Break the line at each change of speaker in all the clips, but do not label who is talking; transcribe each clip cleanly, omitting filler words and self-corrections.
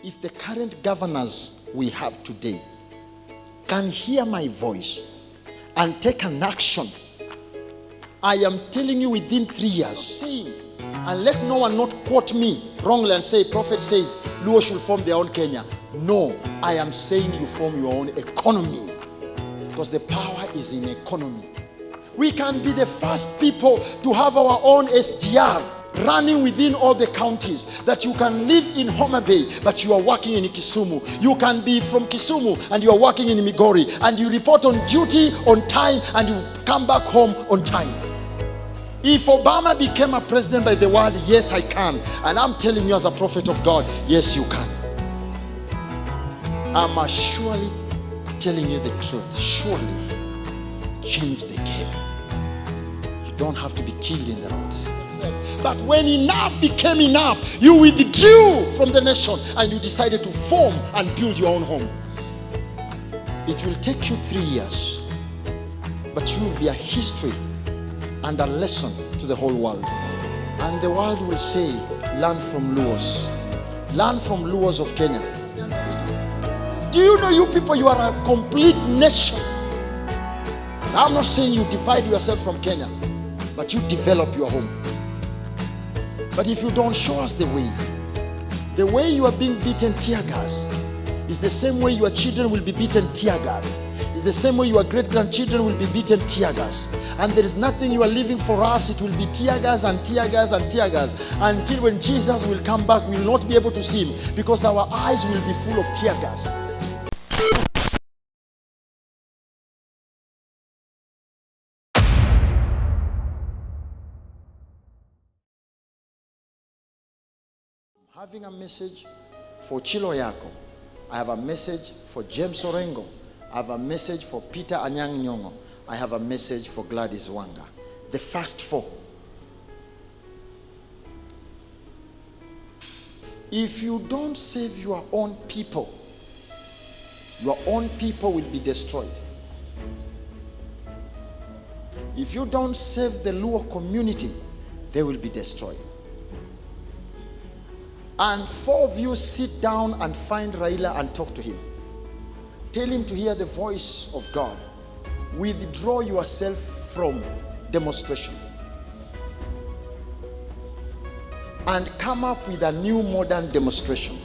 if the current governors we have today can hear my voice and take an action, I am telling you within 3 years, saying, and let no one not quote me wrongly and say, Prophet says, Luo should form their own Kenya. No, I am saying you form your own economy, because the power is in economy. We can be the first people to have our own SGR running within all the counties, that you can live in Homa Bay but you are working in Kisumu. You can be from Kisumu and you are working in Migori, and you report on duty on time and you come back home on time. If Obama became a president by the word, yes I can, and I'm telling you as a prophet of God, yes you can. I'm surely telling you the truth. Surely change the game. You don't have to be killed in the roads. But when enough became enough, you withdrew from the nation and you decided to form and build your own home. It will take you 3 years, but you will be a history and a lesson to the whole world. And the world will say, learn from Luos. Learn from Luos of Kenya. Do you know, you people, you are a complete nation. I'm not saying you divide yourself from Kenya, but you develop your home. But if you don't show us the way you are being beaten tear gas is the same way your children will be beaten tear gas. It's the same way your great-grandchildren will be beaten tear gas. And there is nothing you are leaving for us. It will be tear gas and tear gas and tear gas until when Jesus will come back, we will not be able to see him, because our eyes will be full of tear gas. Having a message for Chilo Yako. I have a message for James Orengo. I have a message for Peter Anyang Nyongo. I have a message for Gladys Wanga. The first four. If you don't save your own people will be destroyed. If you don't save the Luo community, they will be destroyed. And 4 of you sit down and find Raila and talk to him. Tell him to hear the voice of God. Withdraw yourself from demonstration. And come up with a new modern demonstration.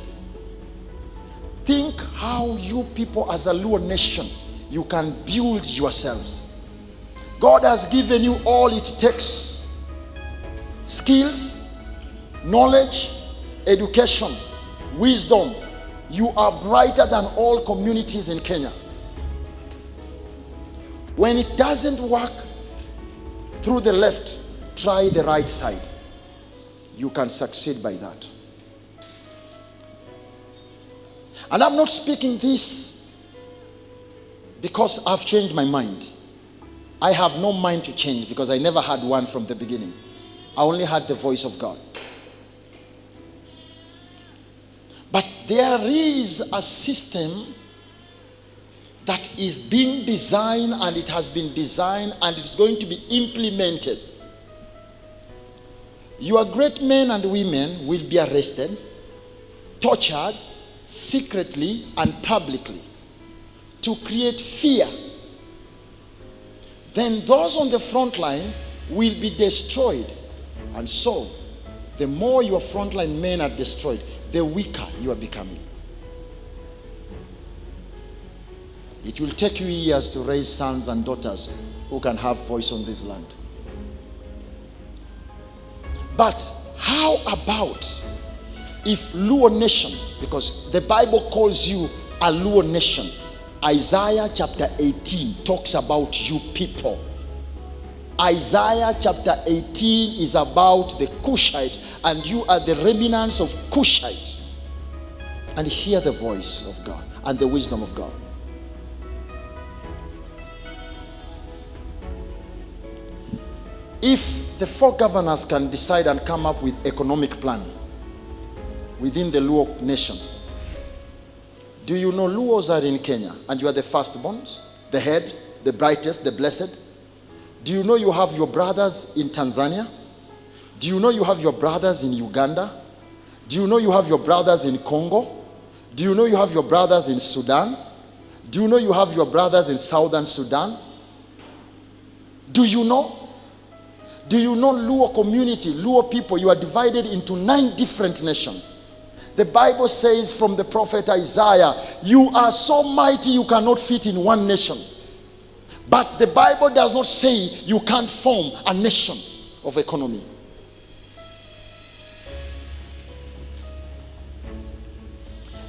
Think how you people as a Luo nation, you can build yourselves. God has given you all it takes. Skills, knowledge, education, wisdom. You are brighter than all communities in Kenya. When it doesn't work through the left, try the right side. You can succeed by that. And I'm not speaking this because I've changed my mind. I have no mind to change because I never had one from the beginning. I only had the voice of God. But there is a system that is being designed, and it has been designed, and it's going to be implemented. Your great men and women will be arrested, tortured, secretly and publicly, to create fear. Then those on the front line will be destroyed. And so, the more your frontline men are destroyed, the weaker you are becoming. It will take you years to raise sons and daughters who can have voice on this land. But how about if Luo nation, because the Bible calls you a Luo nation. Isaiah chapter 18 talks about you people. Isaiah chapter 18 is about the Cushite, and you are the remnants of Cushite. And hear the voice of God and the wisdom of God. If the 4 governors can decide and come up with economic plan within the Luo nation, do you know Luos are in Kenya and you are the firstborns, the head, the brightest, the blessed? Do you know you have your brothers in Tanzania? Do you know you have your brothers in Uganda? Do you know you have your brothers in Congo? Do you know you have your brothers in Sudan? Do you know you have your brothers in Southern Sudan? Do you know? Do you know Luo community, Luo people, you are divided into 9 different nations. The Bible says from the prophet Isaiah, you are so mighty you cannot fit in one nation. But the Bible does not say you can't form a nation of economy.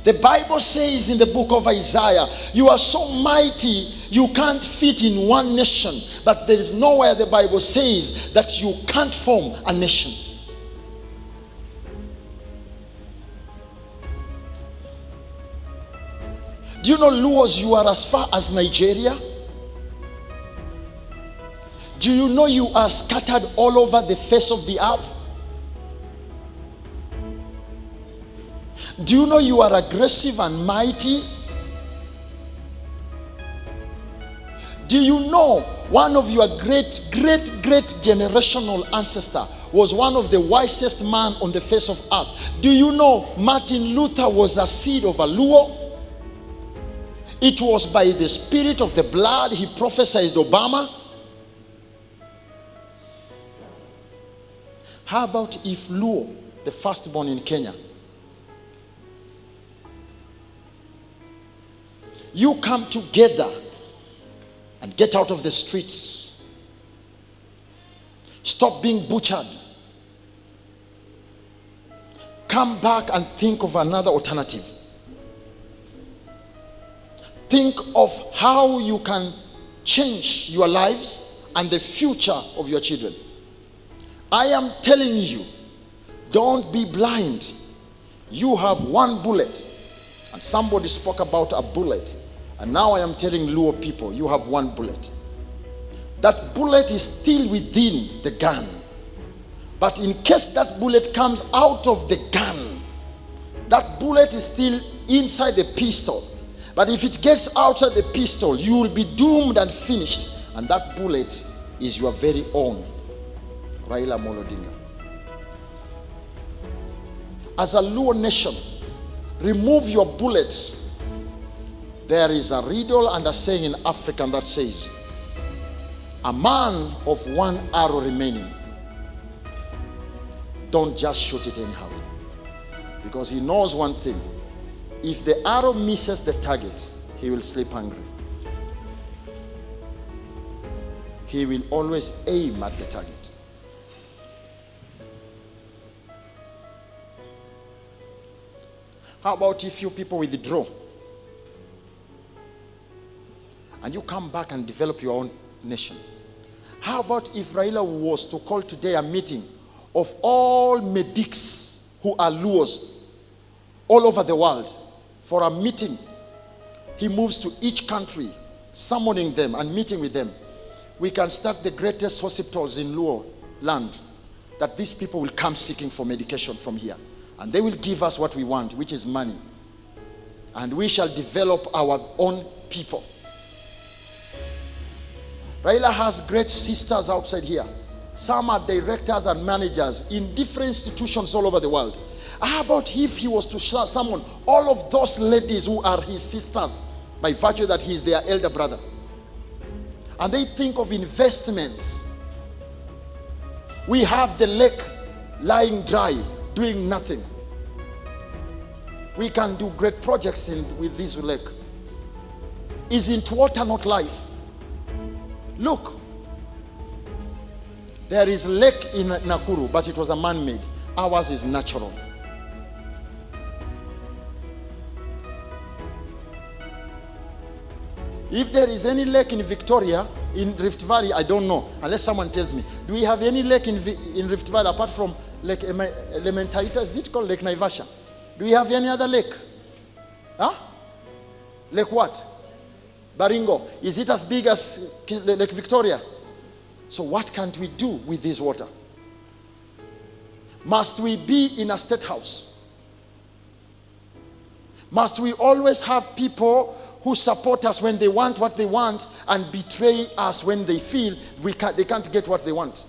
The Bible says in the book of Isaiah, you are so mighty you can't fit in one nation. But there is nowhere the Bible says that you can't form a nation. Do you know, Luos, you are as far as Nigeria? Do you know you are scattered all over the face of the earth? Do you know you are aggressive and mighty? Do you know one of your great generational ancestor was one of the wisest man on the face of earth? Do you know Martin Luther was a seed of a Luo? It was by the spirit of the blood he prophesied Obama. How about if Luo, the firstborn in Kenya, you come together and get out of the streets. Stop being butchered. Come back and think of another alternative. Think of how you can change your lives and the future of your children. I am telling you, don't be blind. You have one bullet. And somebody spoke about a bullet. And now I am telling Luo people, you have one bullet. That bullet is still within the gun. But in case that bullet comes out of the gun, that bullet is still inside the pistol. But if it gets outside the pistol, you will be doomed and finished. And that bullet is your very own. Raila Molodinga. As a Luo nation, remove your bullet. There is a riddle and a saying in African that says, a man of one arrow remaining, don't just shoot it anyhow. Because he knows one thing. If the arrow misses the target, he will sleep hungry. He will always aim at the target. How about if you people withdraw and you come back and develop your own nation? How about if Raila was to call today a meeting of all medics who are Luos all over the world for a meeting? He moves to each country, summoning them and meeting with them. We can start the greatest hospitals in Luo land, that these people will come seeking for medication from here. And they will give us what we want, which is money. And we shall develop our own people. Raila has great sisters outside here. Some are directors and managers in different institutions all over the world. How about if he was to summon all of those ladies who are his sisters by virtue that he is their elder brother? And they think of investments. We have the lake lying dry, doing nothing. We can do great projects with this lake. Isn't water not life? Look, there is a lake in Nakuru, but it was a man-made. Ours is natural. If there is any lake in Victoria, in Rift Valley, I don't know, unless someone tells me. Do we have any lake in Rift Valley apart from Lake Elementaita? Is it called Lake Naivasha? Do we have any other lake? Huh? Lake what? Baringo. Is it as big as Lake Victoria? So what can't we do with this water? Must we be in a state house? Must we always have people who support us when they want what they want and betray us when they feel they can't get what they want?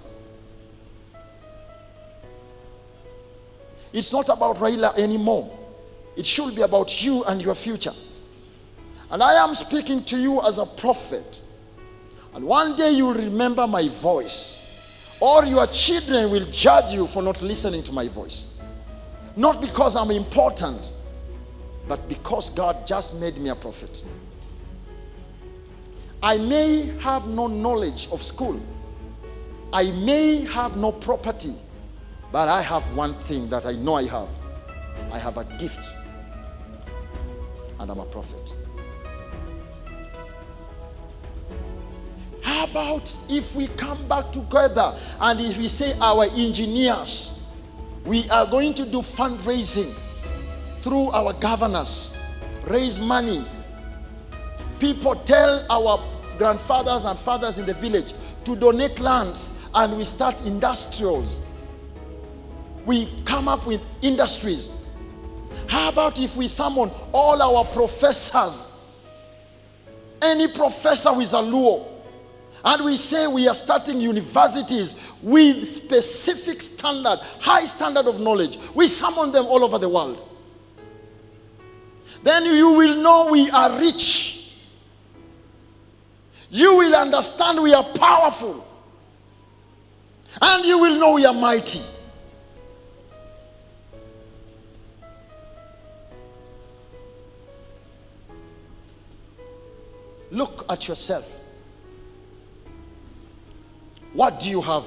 It's not about Raila anymore. It should be about you and your future. And I am speaking to you as a prophet. And one day you will remember my voice. Or your children will judge you for not listening to my voice. Not because I'm important, but because God just made me a prophet. I may have no knowledge of school. I may have no property. But I have one thing that I know I have. I have a gift. And I'm a prophet. How about if we come back together and if we say our engineers, we are going to do fundraising through our governors, raise money. People tell our grandfathers and fathers in the village to donate lands, and we start industrials. We come up with industries. How about if we summon all our professors, any professor who is a Luo, and we say we are starting universities with specific standard, high standard of knowledge. We summon them all over the world. Then you will know we are rich. You will understand we are powerful. And you will know we are mighty. Look at yourself. What do you have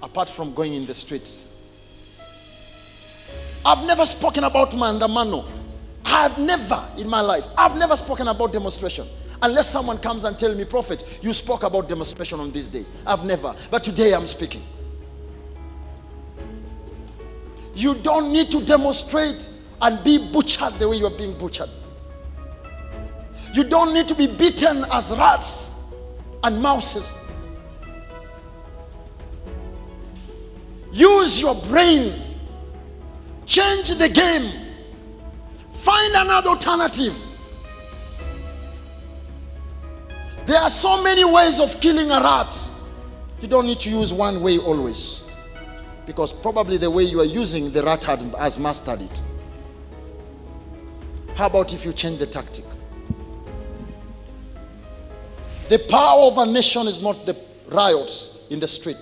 apart from going in the streets? I've never spoken about maandamano. I've never in my life, I've never spoken about demonstration. Unless someone comes and tells me, Prophet, you spoke about demonstration on this day. I've never. But today I'm speaking. You don't need to demonstrate and be butchered the way you are being butchered. You don't need to be beaten as rats and mouses. Use your brains. Change the game. Find another alternative. There are so many ways of killing a rat. You don't need to use one way always. Because probably the way you are using, the rat has mastered it. How about if you change the tactic? The power of a nation is not the riots in the street.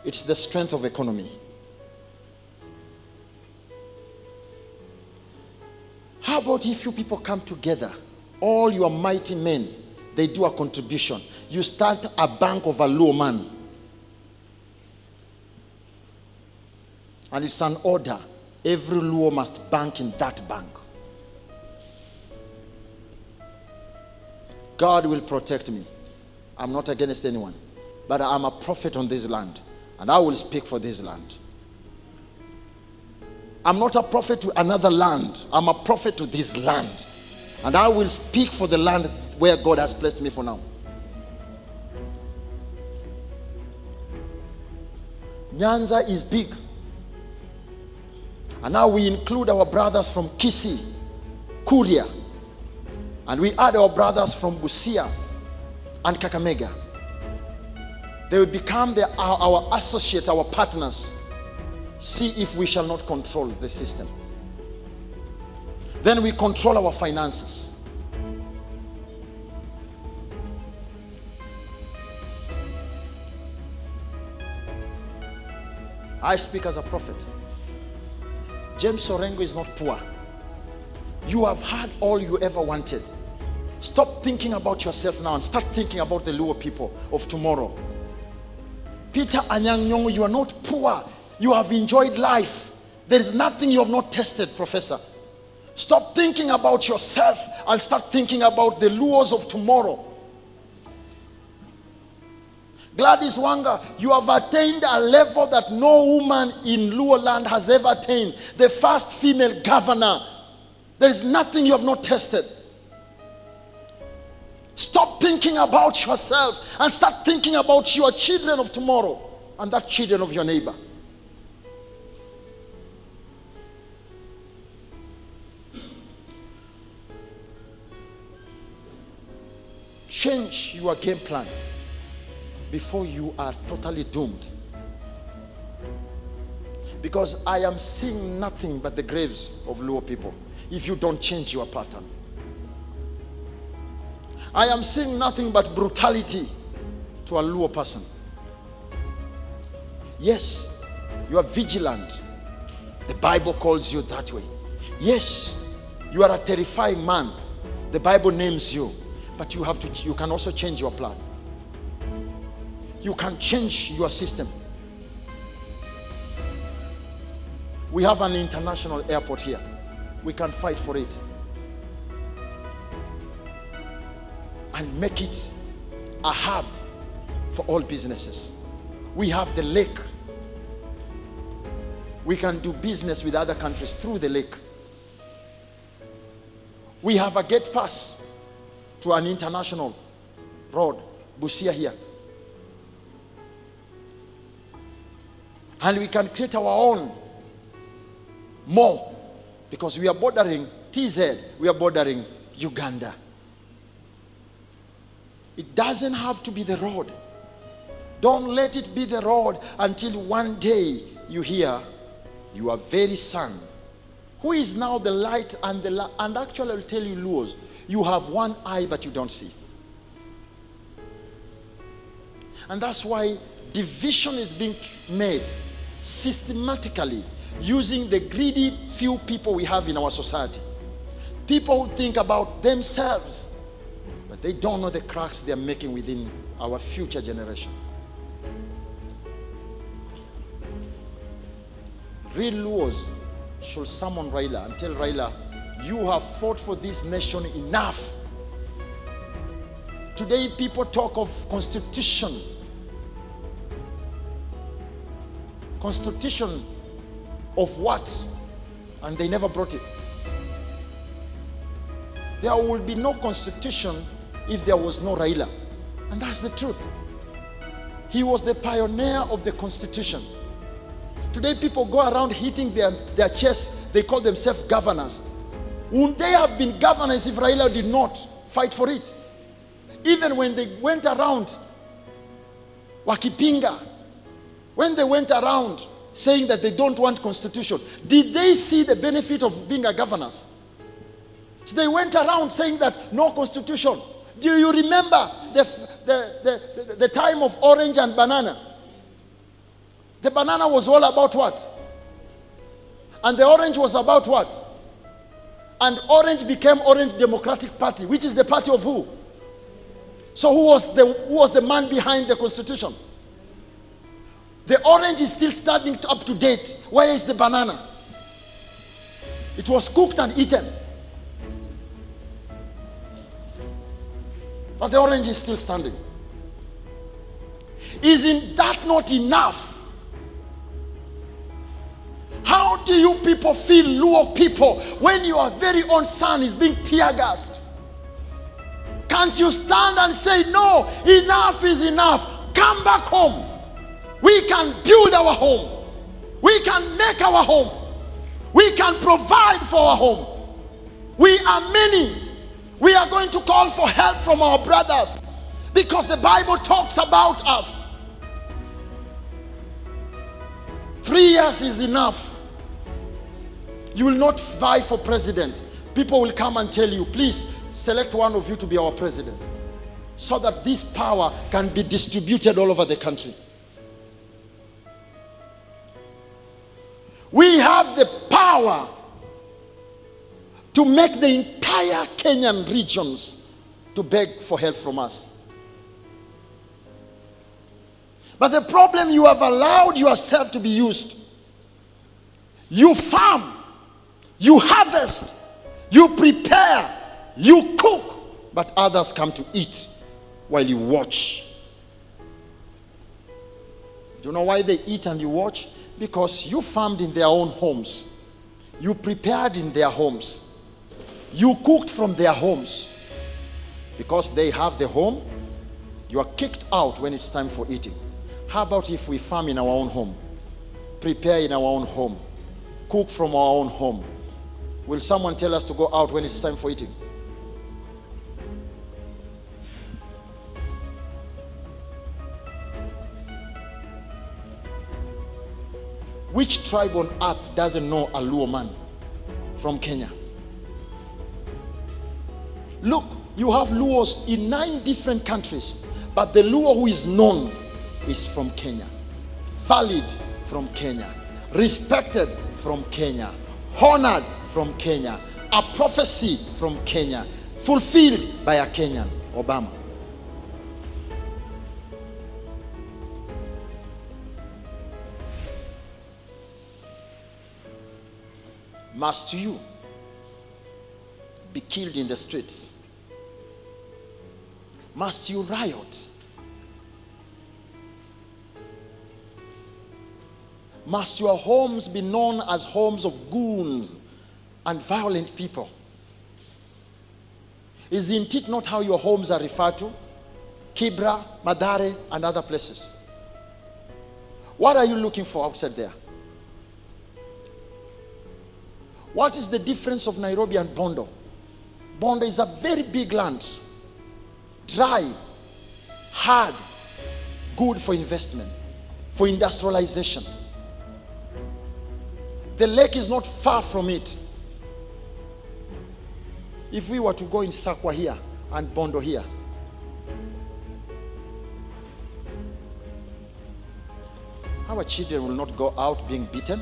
It's the strength of economy. How about if you people come together, all your mighty men, they do a contribution. You start a bank of a Luo man. And it's an order. Every Luo must bank in that bank. God will protect me. I'm not against anyone. But I'm a prophet on this land. And I will speak for this land. I'm not a prophet to another land. I'm a prophet to this land. And I will speak for the land where God has placed me for now. Nyanza is big. And now we include our brothers from Kisii, Kuria. And we add our brothers from Busia and Kakamega. They will become our associates, our partners. See if we shall not control the system. Then we control our finances. I speak as a prophet. James Orengo is not poor. You have had all you ever wanted. Stop thinking about yourself now and start thinking about the Luo people of tomorrow. Peter Anyang Nyong'o, you are not poor. You have enjoyed life. There is nothing you have not tested, Professor. Stop thinking about yourself and start thinking about the Luos of tomorrow. Gladys Wanga, you have attained a level that no woman in Luo land has ever attained. The first female governor. There is nothing you have not tested. Stop thinking about yourself and start thinking about your children of tomorrow and that children of your neighbor. Change your game plan before you are totally doomed. Because I am seeing nothing but the graves of Luo people. if you don't change your pattern. I am seeing nothing but brutality to a Luo person. Yes, you are vigilant. The Bible calls you that way. Yes, you are a terrifying man. The Bible names you. But you can also change your plan. You can change your system. We have an international airport here. We can fight for it and make it a hub for all businesses. We have the lake. We can do business with other countries through the lake. We have a gate pass to an international road, Busia here. And we can create our own more, because we are bordering TZ, we are bordering Uganda. It doesn't have to be the road. Don't let it be the road until one day you hear your very son, who is now the light and and actually I'll tell you, Luos, you have one eye but you don't see. And that's why division is being made systematically using the greedy few people we have in our society. People who think about themselves, but they don't know the cracks they are making within our future generation. Real Luos should summon Raila and tell Raila, you have fought for this nation enough. Today people talk of constitution. Constitution of what? And they never brought it. There will be no constitution if there was no Raila. And that's the truth. He was the pioneer of the constitution. Today people go around hitting their chests. They call themselves governors. Would they have been governors if Raila did not fight for it? Even when they went around Wakipinga, when they went around saying that they don't want constitution, did they see the benefit of being a governors? So they went around saying that no constitution. Do you remember the time of orange and banana? The banana was all about what? And the orange was about what? And orange became Orange Democratic Party, which is the party of who? So who was the man behind the constitution? The orange is still standing up to date. Where is the banana? It was cooked and eaten. But the orange is still standing. Isn't that not enough? How do you people feel, Luo people, when your very own son is being tear-gassed? Can't you stand and say, no, enough is enough. Come back home. We can build our home. We can make our home. We can provide for our home. We are many. We are going to call for help from our brothers because the Bible talks about us. 3 years is enough. You will not vie for president. People will come and tell you, please select one of you to be our president, so that this power can be distributed all over the country. We have the power to make the entire Kenyan regions to beg for help from us. But the problem, you have allowed yourself to be used. You farm, you harvest, you prepare, you cook, but others come to eat while you watch. Do you know why they eat and you watch? Because you farmed in their own homes. You prepared in their homes. You cooked from their homes. Because they have the home, you are kicked out when it's time for eating. How about if we farm in our own home? Prepare in our own home. Cook from our own home. Will someone tell us to go out when it's time for eating? Which tribe on earth doesn't know a Luo man from Kenya? Look, you have Luos in 9 different countries, but the Luo who is known is from Kenya. Valid from Kenya. Respected from Kenya. Honored from Kenya. A prophecy from Kenya. Fulfilled by a Kenyan, Obama. Must you be killed in the streets? Must you riot? Must your homes be known as homes of goons and violent people? Isn't it not how your homes are referred to? Kibra, Madare, and other places. What are you looking for outside there? What is the difference of Nairobi and Bondo? Bondo is a very big land. Dry, hard, good for investment, for industrialization. The lake is not far from it. If we were to go in Sakwa here and Bondo here, our children will not go out being beaten.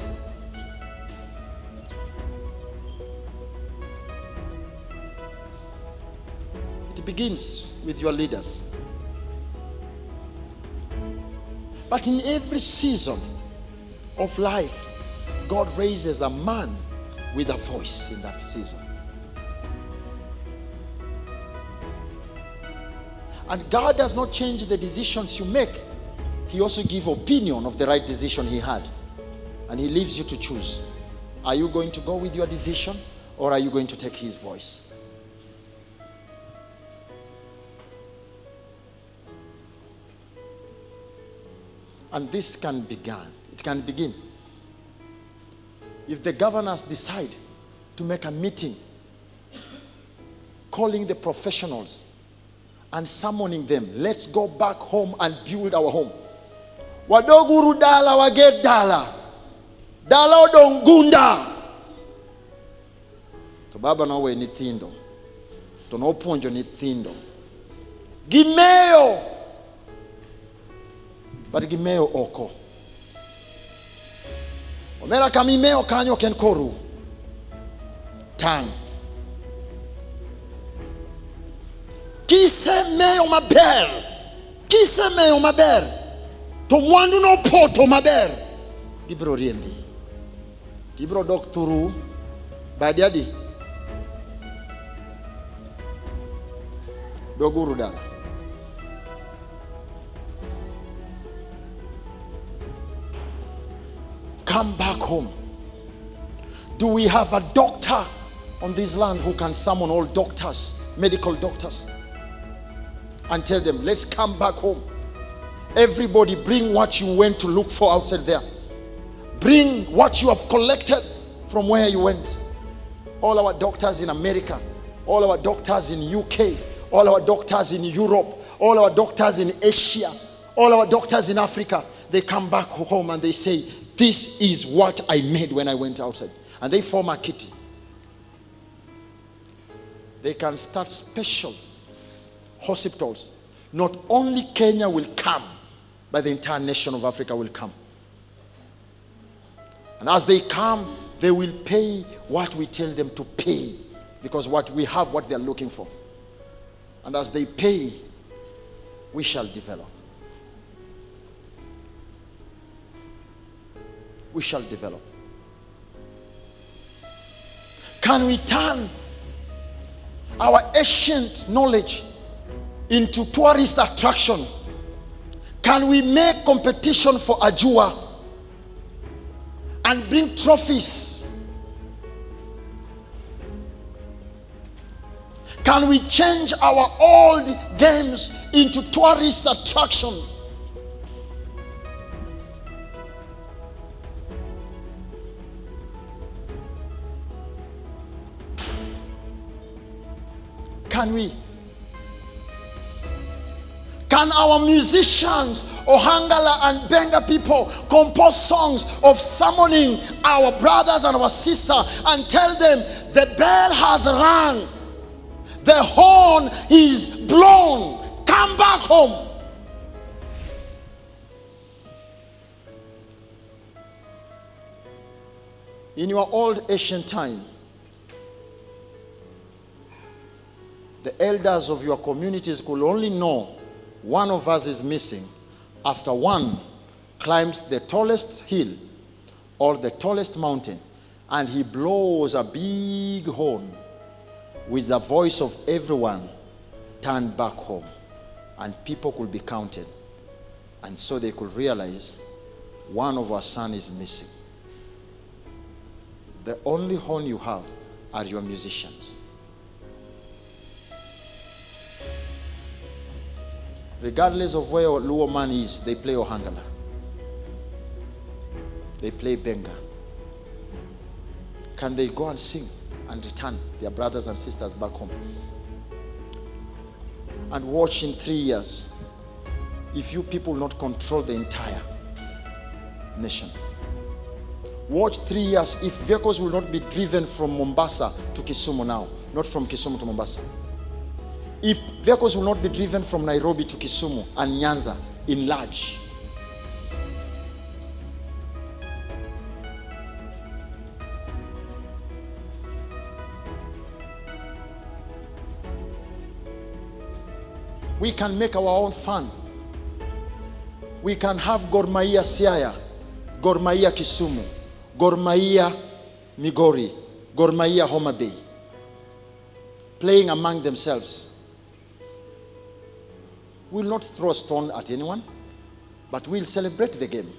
It begins with your leaders. But in every season of life, God raises a man with a voice in that season. And God does not change the decisions you make. He also gives opinion of the right decision he had. And he leaves you to choose. Are you going to go with your decision, or are you going to take his voice? And this can begin. It can begin if the governors decide to make a meeting, calling the professionals and summoning them. Let's go back home and build our home. Wadoguru dala waget dala. Dala odongunda. To baba na we ni thindo. To no ponjo ni thindo. Gimeo. But gimeo oko. Omera kamimeo kanyo ken koru. Tang. Kise meyo maber. Kise meyo maber. To mwandu no poto maber. Gibro riembi. Gibro dokturu. Badiadi. Doguru dala. Come back home. Do we have a doctor on this land who can summon all doctors, medical doctors, and tell them, let's come back home? Everybody bring what you went to look for outside there. Bring what you have collected from where you went. All our doctors in America, all our doctors in UK, all our doctors in Europe, all our doctors in Asia, all our doctors in Africa, they come back home and they say, this is what I made when I went outside. And they form a kitty. They can start special hospitals. Not only Kenya will come, but the entire nation of Africa will come. And as they come, they will pay what we tell them to pay, because what we have, what they are looking for. And as they pay, we shall develop. We shall develop. Can we turn our ancient knowledge into tourist attraction? Can we make competition for Ajua and bring trophies? Can we change our old games into tourist attractions? Can we? Can our musicians, Ohangala and Benga people, compose songs of summoning our brothers and our sisters and tell them the bell has rung, The horn is blown. Come back home. In your old ancient time, the elders of your communities could only know one of us is missing after one climbs the tallest hill or the tallest mountain, and he blows a big horn with the voice of everyone turned back home, and people could be counted, and so they could realize one of our sons is missing. The only horn you have are your musicians. Regardless of where Luo man is, they play Ohangala. They play Benga. Can they go and sing and return their brothers and sisters back home? And watch in 3 years, if you people will not control the entire nation. Watch 3 years if vehicles will not be driven from Mombasa to Kisumu now, not from Kisumu to Mombasa. If vehicles will not be driven from Nairobi to Kisumu and Nyanza in large. We can make our own fun. We can have Gor Mahia Siaya, Gor Mahia Kisumu, Gor Mahia Migori, Gor Mahia Homa Bay, playing among themselves. We'll not throw a stone at anyone, but we'll celebrate the game.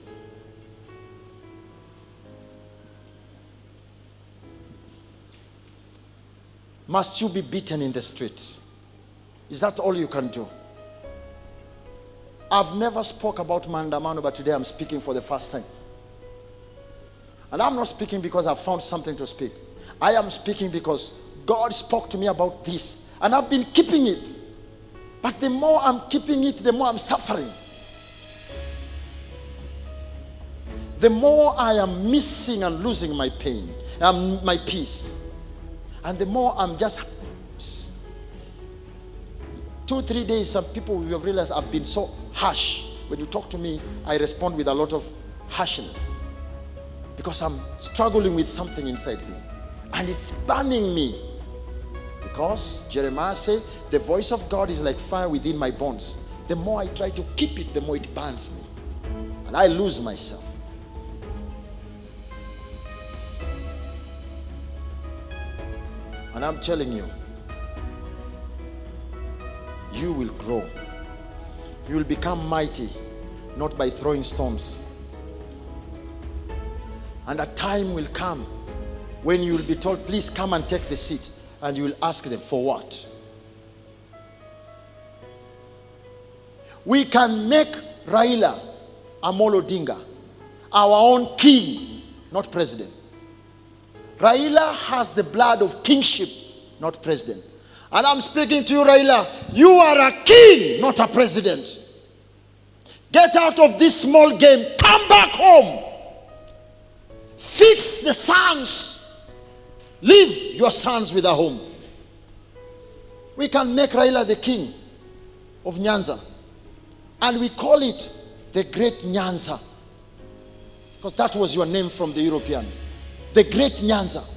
Must you be beaten in the streets? Is that all you can do? I've never spoke about Mandamano, but today I'm speaking for the first time. And I'm not speaking because I've found something to speak. I am speaking because God spoke to me about this, and I've been keeping it. But the more I'm keeping it, the more I'm suffering. The more I am missing and losing my pain, my peace. And the more I'm just 2-3 days, some people will have realized I've been so harsh. When you talk to me, I respond with a lot of harshness. Because I'm struggling with something inside me. And it's burning me. Because Jeremiah said, the voice of God is like fire within my bones. The more I try to keep it, the more it burns me. And I lose myself. And I'm telling you, you will grow. You will become mighty, not by throwing stones. And a time will come when you will be told, please come and take the seat. And you will ask them, for what? We can make Raila Amolo Odinga our own king, not president. Raila has the blood of kingship, not president. And I'm speaking to you, Raila. You are a king, not a president. Get out of this small game. Come back home. Fix the sons. Leave your sons with a home. We can make Raila the king of Nyanza. And we call it the Great Nyanza. Because that was your name from the European. The Great Nyanza.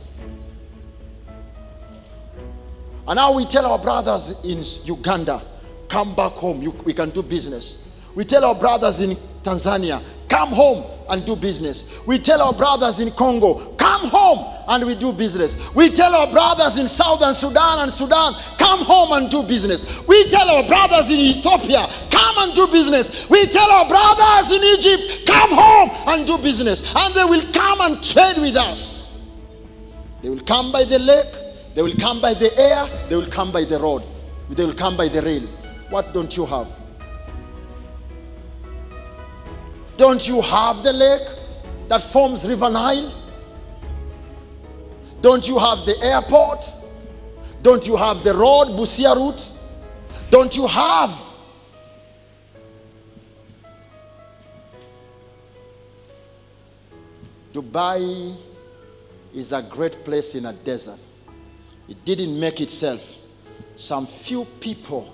And now we tell our brothers in Uganda, come back home, we can do business. We tell our brothers in Tanzania, come home and do business. We tell our brothers in Congo, come home and we do business. We tell our brothers in Southern Sudan and Sudan, come home and do business. We tell our brothers in Ethiopia, come and do business. We tell our brothers in Egypt, come home and do business. And they will come and trade with us. They will come by the lake. They will come by the air. They will come by the road. They will come by the rail. What don't you have? Don't you have the lake that forms River Nile? Don't you have the airport? Don't you have the road, Busia route? Don't you have? Dubai is a great place in a desert. It didn't make itself. some few people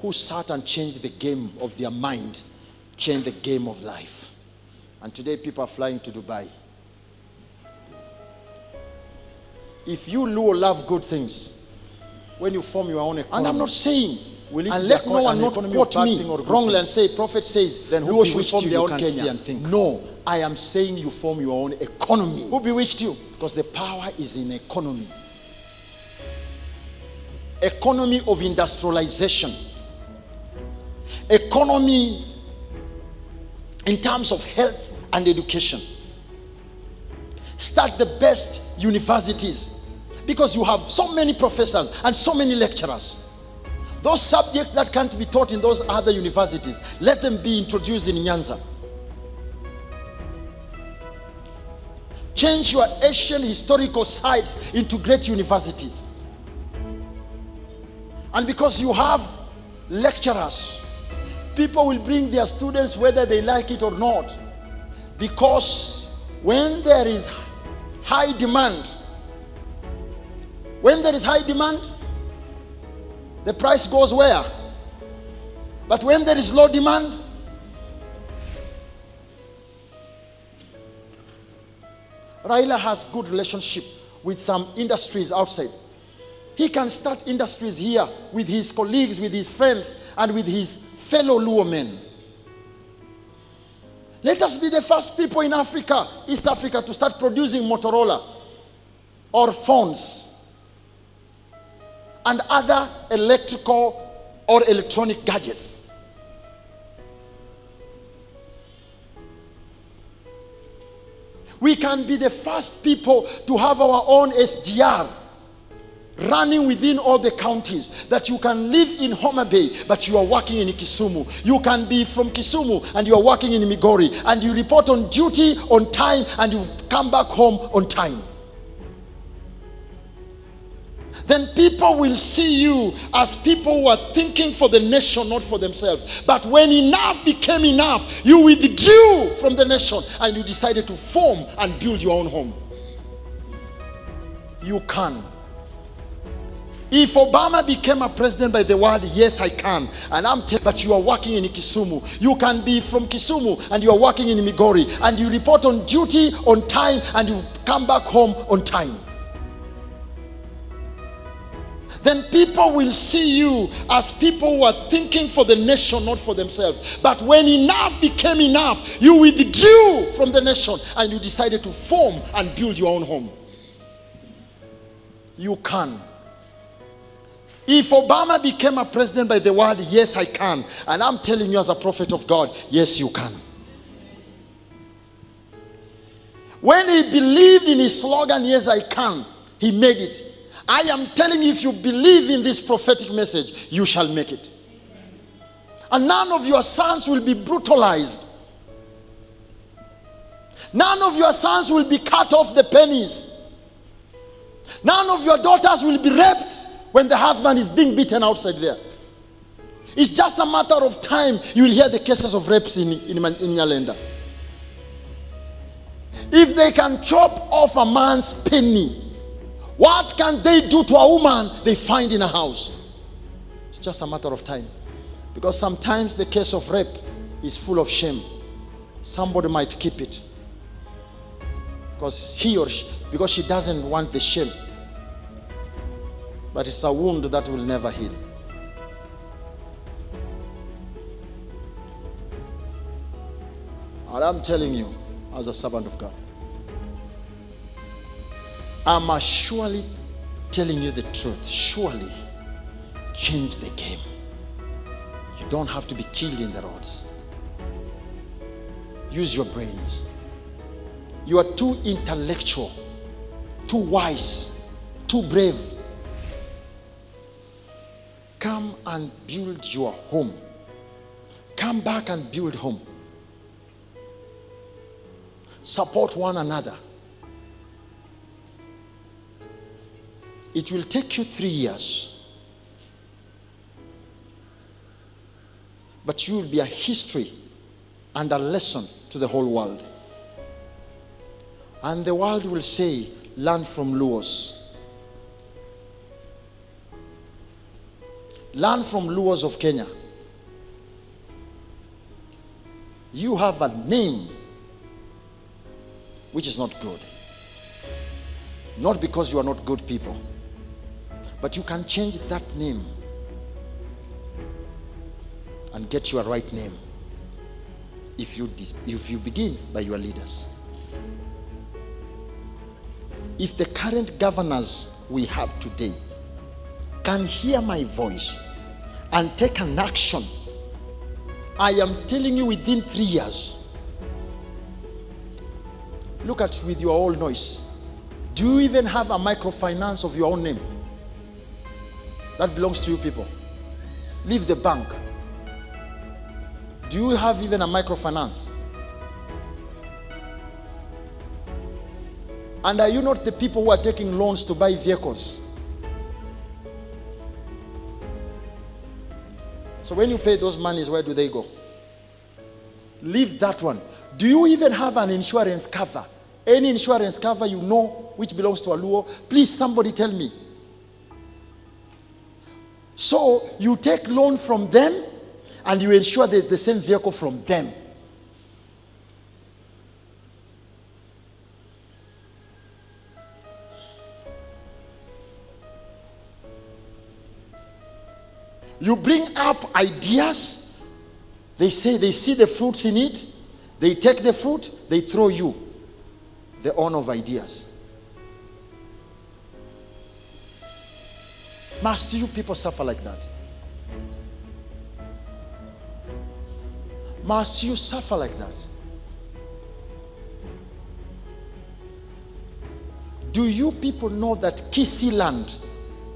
who sat and changed the game of their mind, changed the game of life. And today people are flying to Dubai. If you Luo love good things, when you form your own economy, and I'm not saying, and let no one not quote me wrongly and say, Prophet says, then Luo should form their own Kenya and think. No, I am saying you form your own economy. Who bewitched you? Because the power is in economy. Economy of industrialization. Economy in terms of health and education. Start the best universities, because you have so many professors and so many lecturers. Those subjects that can't be taught in those other universities, let them be introduced in Nyanza. Change your Asian historical sites into great universities. And because you have lecturers, people will bring their students whether they like it or not. Because when there is high demand, the price goes where? But when there is low demand, Raila has good relationship with some industries outside. He can start industries here with his colleagues, with his friends, and with his fellow Luo men. Let us be the first people in Africa, East Africa, to start producing Motorola or phones and other electrical or electronic gadgets. We can be the first people to have our own SGR running within all the counties, that you can live in Homa Bay but you are working in Kisumu. You can be from Kisumu and you are working in Migori, and you report on duty on time and you come back home on time. Then people will see you as people who are thinking for the nation, not for themselves. But when enough became enough, you withdrew from the nation and you decided to form and build your own home. You can. If Obama became a president by the word, yes, I can. And I'm telling you, but you are working in Kisumu. You can be from Kisumu and you are working in Migori, and you report on duty on time and you come back home on time. Then people will see you as people who are thinking for the nation, not for themselves. But when enough became enough, you withdrew from the nation and you decided to form and build your own home. You can. If Obama became a president by the word, yes, I can. And I'm telling you as a prophet of God, yes, you can. When he believed in his slogan, yes, I can, he made it. I am telling you, if you believe in this prophetic message, you shall make it. And none of your sons will be brutalized. None of your sons will be cut off the pennies. None of your daughters will be raped when the husband is being beaten outside there. It's just a matter of time. You will hear the cases of rapes in Nyalenda. If they can chop off a man's penny, what can they do to a woman they find in a house? It's just a matter of time. Because sometimes the case of rape is full of shame. Somebody might keep it. Because because she doesn't want the shame. But it's a wound that will never heal. And I'm telling you, as a servant of God, I'm surely telling you the truth. Surely change the game. You don't have to be killed in the roads. Use your brains. You are too intellectual, too wise, too brave. Come and build your home. Come back and build home. Support one another. It will take you 3 years. But you will be a history and a lesson to the whole world. And the world will say, learn from Luos. Learn from Luos of Kenya. You have a name which is not good. Not because you are not good people, but you can change that name and get your right name if you begin by your leaders. If the current governors we have today can hear my voice and take an action, I am telling you, within 3 years, look at with your own noise. Do you even have a microfinance of your own name? That belongs to you people. Leave the bank. Do you have even a microfinance? And are you not the people who are taking loans to buy vehicles? So when you pay those monies, where do they go? Leave that one. Do you even have an insurance cover? Any insurance cover you know which belongs to a Luo? Please, somebody tell me. So you take loan from them and you insure the same vehicle from them. You bring up ideas. They say they see the fruits in it. They take the fruit, they throw you the honor of ideas. Must you people suffer like that? Must you suffer like that? Do you people know that Kisii land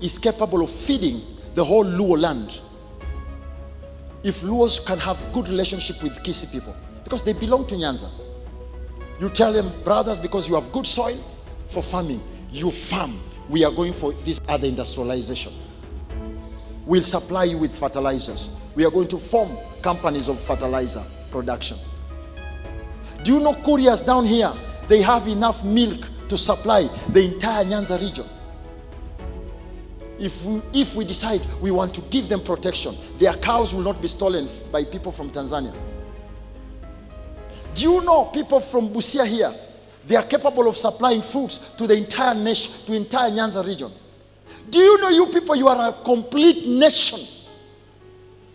is capable of feeding the whole Luo land? If Luos can have good relationship with Kisii people, because they belong to Nyanza. You tell them, brothers, because you have good soil for farming, you farm. We are going for this other industrialization. We'll supply you with fertilizers. We are going to form companies of fertilizer production. Do you know couriers down here, they have enough milk to supply the entire Nyanza region? If we decide we want to give them protection, their cows will not be stolen by people from Tanzania. Do you know people from Busia here, they are capable of supplying fruits to the entire nation, to entire Nyanza region? Do you know, you people, you are a complete nation.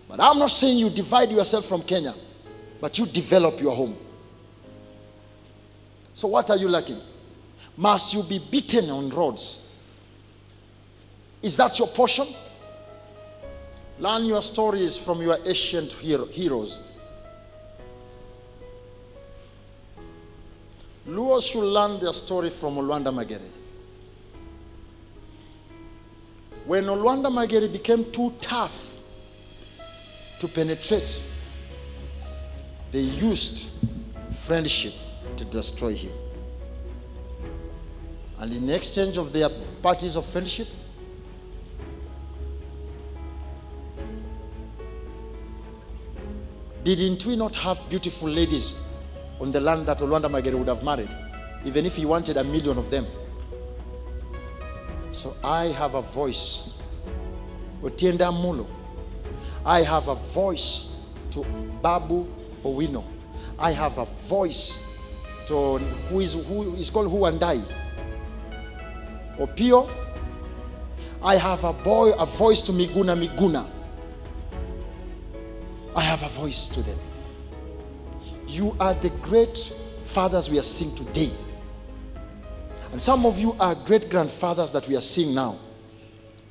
But I'm not saying you divide yourself from Kenya, but you develop your home. So what are you lacking? Must you be beaten on roads? Is that your portion? Learn your stories from your ancient heroes. Luos should learn their story from Olwanda Magere. When Olwanda Magere became too tough to penetrate, they used friendship to destroy him. And in exchange of their parties of friendship, didn't we not have beautiful ladies on the land that Olwanda Magere would have married, even if he wanted 1 million of them? So I have a voice. Otienda Mulo. I have a voice to Babu Owino. I have a voice to who is called Huandai. Opio. I have a voice to Miguna. I have a voice to them. You are the great fathers we are seeing today. And some of you are great grandfathers that we are seeing now.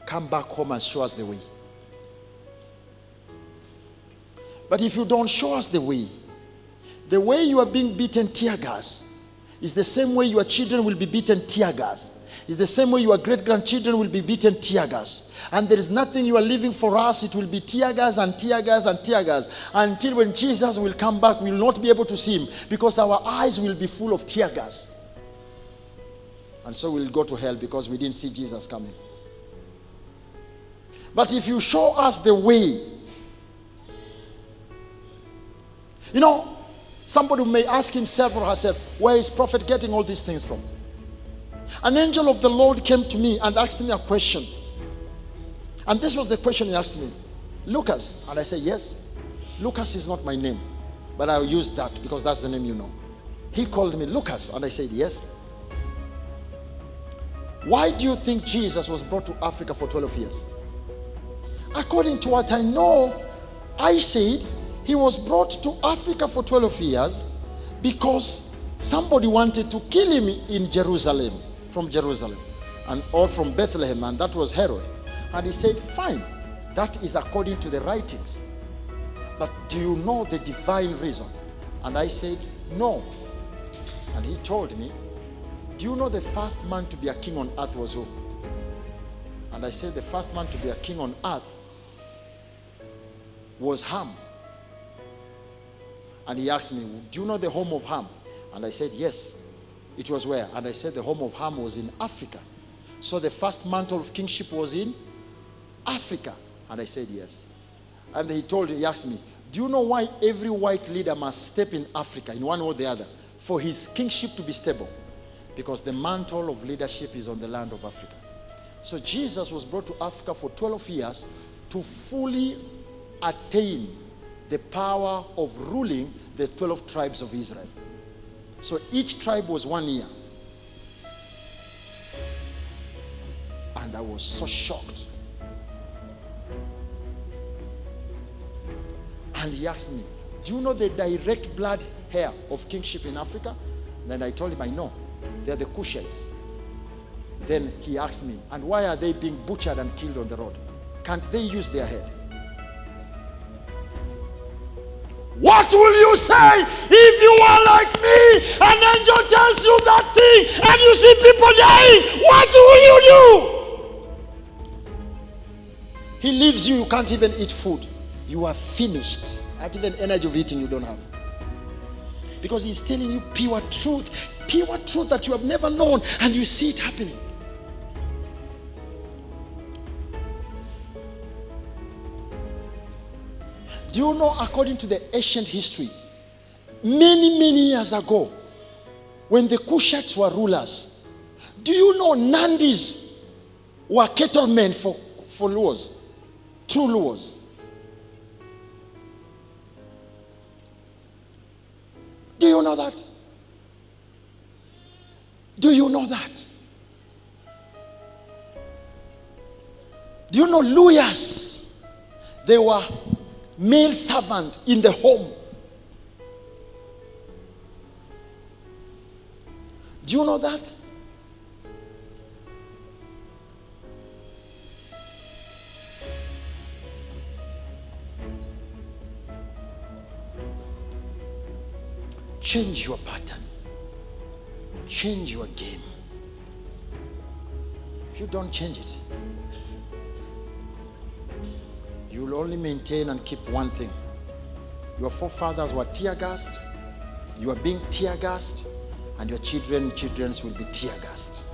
Come back home and show us the way. But if you don't show us the way you are being beaten tear gas is the same way your children will be beaten tear gas. It's the same way your great-grandchildren will be beaten tear gas. And there is nothing you are leaving for us. It will be tear gas and tear gas and tear gas. Until when Jesus will come back, we will not be able to see him because our eyes will be full of tear gas. And so we'll go to hell because we didn't see Jesus coming. But if you show us the way, you know, somebody may ask himself or herself, where is Prophet getting all these things from? An angel of the Lord came to me and asked me a question. And this was the question he asked me. Lucas. And I said, yes. Lucas is not my name, but I'll use that because that's the name you know. He called me Lucas, and I said, yes. Why do you think Jesus was brought to Africa for 12 years? According to what I know, I said he was brought to Africa for 12 years because somebody wanted to kill him in Jerusalem, from Jerusalem, or from Bethlehem, and that was Herod. And he said, fine, that is according to the writings. But do you know the divine reason? And I said, no. And he told me, do you know the first man to be a king on earth was who? And I said, the first man to be a king on earth was Ham. And he asked me, do you know the home of Ham? And I said, yes. It was where? And I said, the home of Ham was in Africa. So the first mantle of kingship was in Africa. And I said, yes. And he asked me, do you know why every white leader must step in Africa in one or the other for his kingship to be stable? Because the mantle of leadership is on the land of Africa. So Jesus was brought to Africa for 12 years to fully attain the power of ruling the 12 tribes of Israel. So each tribe was 1 year. And I was so shocked. And he asked me, do you know the direct blood hair of kingship in Africa? Then I told him, I know. They're the Cushites. Then he asked me, and why are they being butchered and killed on the road? Can't they use their head? What will you say if you are like me? An angel tells you that thing and you see people dying. What will you do? He leaves you, you can't even eat food. You are finished. Not even energy of eating you don't have. Because he's telling you pure truth that you have never known, and you see it happening. Do you know, according to the ancient history, many years ago, when the Cushites were rulers, do you know Nandis were cattlemen for Luos, true Luos? Do you know that? Do you know that? Do you know Luyas? They were male servant in the home. Do you know that? Change your pattern. Change your game. If you don't change it, you will only maintain and keep one thing. Your forefathers were tear-gassed. You are being tear-gassed, and your children's will be tear-gassed.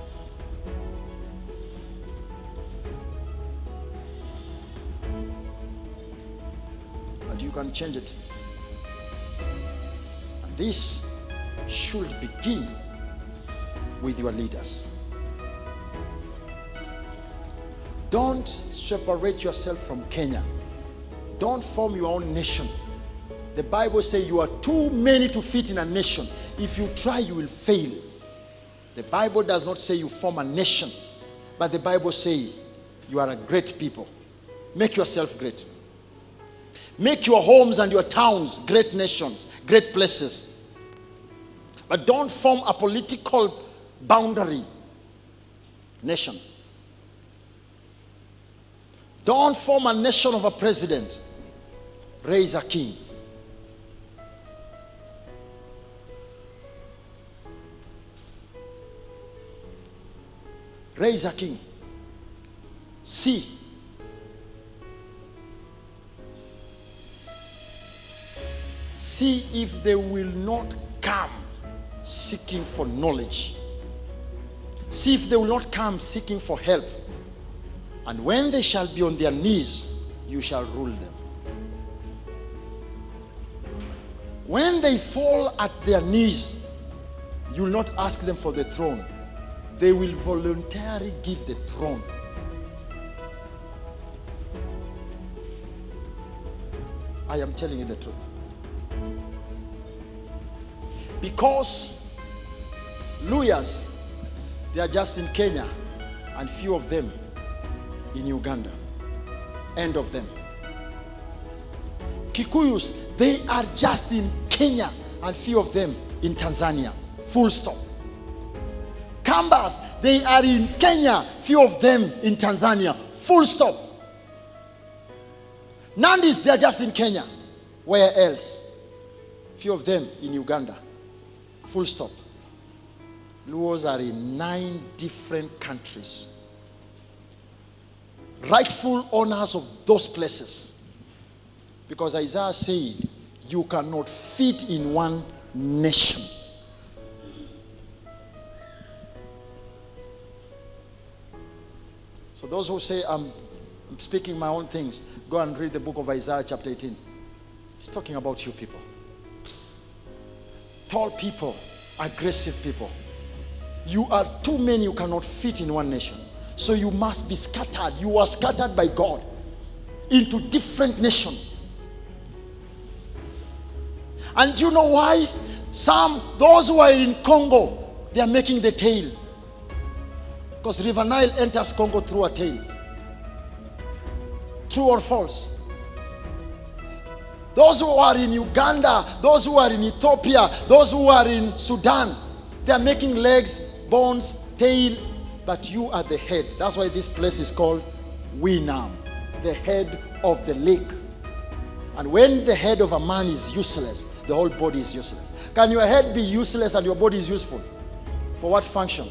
But you can change it. And this should begin with your leaders. Don't separate yourself from Kenya. Don't form your own nation. The Bible says you are too many to fit in a nation. If you try, you will fail. The Bible does not say you form a nation, but the Bible says you are a great people. Make yourself great. Make your homes and your towns great nations, great places. But don't form a political boundary nation. Don't form a nation of a president. Raise a king. Raise a king. See. See if they will not come seeking for knowledge. See if they will not come seeking for help. And when they shall be on their knees, you shall rule them. When they fall at their knees, you will not ask them for the throne. They will voluntarily give the throne. I am telling you the truth. Because Luyas, they are just in Kenya and few of them in Uganda. End of them. Kikuyus, they are just in Kenya and few of them in Tanzania. Full stop. Kambas, they are in Kenya, few of them in Tanzania. Full stop. Nandis, they are just in Kenya. Where else? Few of them in Uganda. Full stop. Luos are in 9 different countries. Rightful owners of those places. Because Isaiah said, you cannot fit in one nation. So those who say I'm speaking my own things, go and read the book of Isaiah chapter 18. He's talking about you people. Tall people, aggressive people. You are too many, you cannot fit in one nation. So you must be scattered. You are scattered by God into different nations. And do you know why? Those who are in Congo, they are making the tail. Because River Nile enters Congo through a tail. True or false? Those who are in Uganda, those who are in Ethiopia, those who are in Sudan, they are making legs, bones, tail, but you are the head. That's why this place is called Winam, the head of the lake. And when the head of a man is useless, the whole body is useless. Can your head be useless and your body is useful? For what function?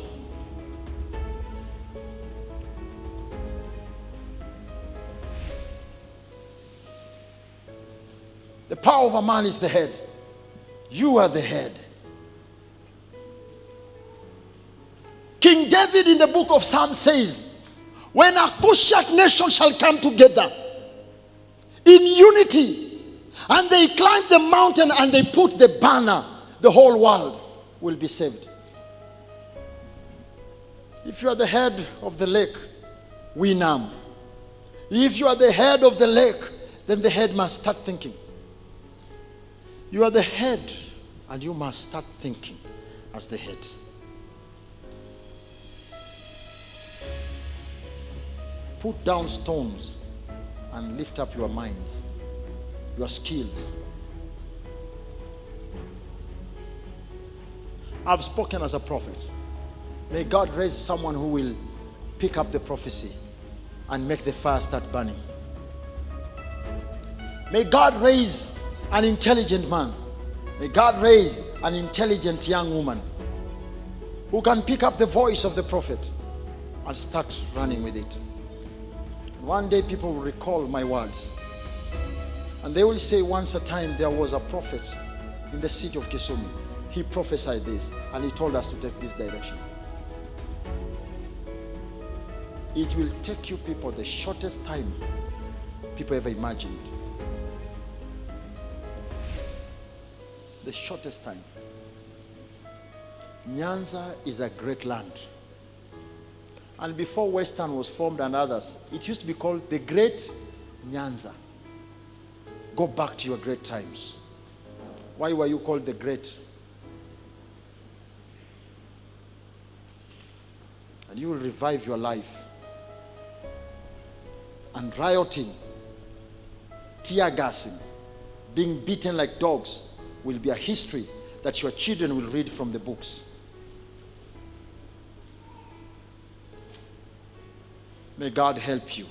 The power of a man is the head. You are the head. King David in the book of Psalms says, when a Cushite nation shall come together in unity, and they climb the mountain and they put the banner, the whole world will be saved. If you are the head of the lake, Winam. If you are the head of the lake, then the head must start thinking. You are the head, and you must start thinking as the head. Put down stones and lift up your minds, your skills. I've spoken as a prophet. May God raise someone who will pick up the prophecy and make the fire start burning. May God raise an intelligent man. May God raise an intelligent young woman who can pick up the voice of the prophet and start running with it. And one day people will recall my words. And they will say, once a time there was a prophet in the city of Kisumu. He prophesied this and he told us to take this direction. It will take you people the shortest time people ever imagined. The shortest time. Nyanza is a great land. And before Western was formed and others, it used to be called the Great Nyanza. Go back to your great times. Why were you called the Great? And you will revive your life. And rioting, tear gassing, being beaten like dogs will be a history that your children will read from the books. May God help you.